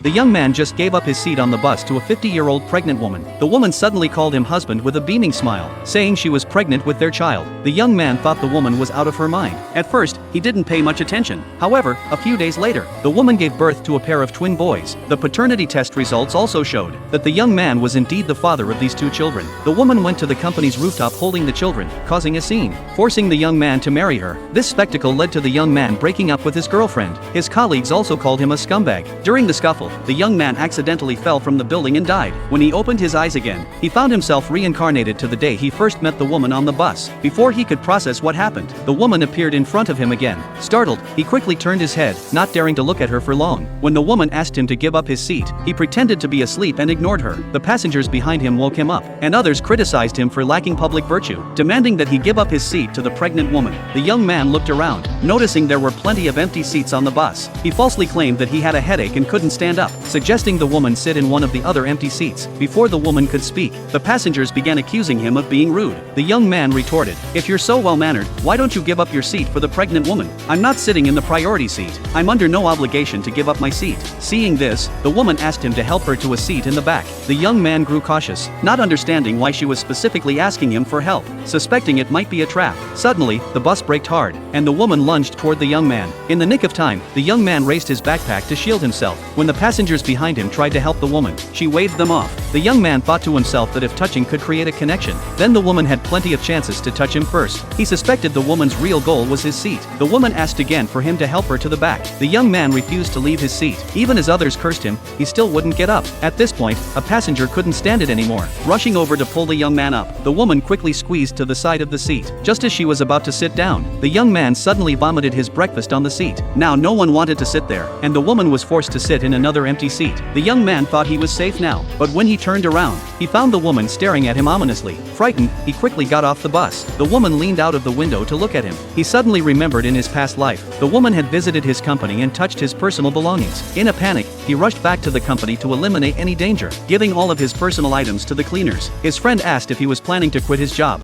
The young man just gave up his seat on the bus to a 50-year-old pregnant woman. The woman suddenly called him husband with a beaming smile, saying she was pregnant with their child. The young man thought the woman was out of her mind. At first, he didn't pay much attention. However, a few days later, the woman gave birth to a pair of twin boys. The paternity test results also showed that the young man was indeed the father of these two children. The woman went to the company's rooftop holding the children, causing a scene, forcing the young man to marry her. This spectacle led to the young man breaking up with his girlfriend. His colleagues also called him a scumbag. During the scuffle, the young man accidentally fell from the building and died. When he opened his eyes again, he found himself reincarnated to the day he first met the woman on the bus. Before he could process what happened, the woman appeared in front of him again. Startled, he quickly turned his head, not daring to look at her for long. When the woman asked him to give up his seat, he pretended to be asleep and ignored her. The passengers behind him woke him up, and others criticized him for lacking public virtue, demanding that he give up his seat to the pregnant woman. The young man looked around, noticing there were plenty of empty seats on the bus. He falsely claimed that he had a headache and couldn't stand up, suggesting the woman sit in one of the other empty seats. Before the woman could speak, the passengers began accusing him of being rude. The young man retorted, "If you're so well-mannered, why don't you give up your seat for the pregnant woman? I'm not sitting in the priority seat. I'm under no obligation to give up my seat." Seeing this, the woman asked him to help her to a seat in the back. The young man grew cautious, not understanding why she was specifically asking him for help, suspecting it might be a trap. Suddenly, the bus braked hard, and the woman lunged toward the young man. In the nick of time, the young man raised his backpack to shield himself. When the passengers behind him tried to help the woman, she waved them off. The young man thought to himself that if touching could create a connection, then the woman had plenty of chances to touch him first. He suspected the woman's real goal was his seat. The woman asked again for him to help her to the back. The young man refused to leave his seat. Even as others cursed him, he still wouldn't get up. At this point, a passenger couldn't stand it anymore. Rushing over to pull the young man up, the woman quickly squeezed to the side of the seat. Just as she was about to sit down, the young man suddenly vomited his breakfast on the seat. Now no one wanted to sit there, and the woman was forced to sit in another empty seat. The young man thought he was safe now, but when he turned around, he found the woman staring at him ominously. Frightened, he quickly got off the bus. The woman leaned out of the window to look at him. He suddenly remembered in his past life, the woman had visited his company and touched his personal belongings. In a panic, he rushed back to the company to eliminate any danger, giving all of his personal items to the cleaners. His friend asked if he was planning to quit his job.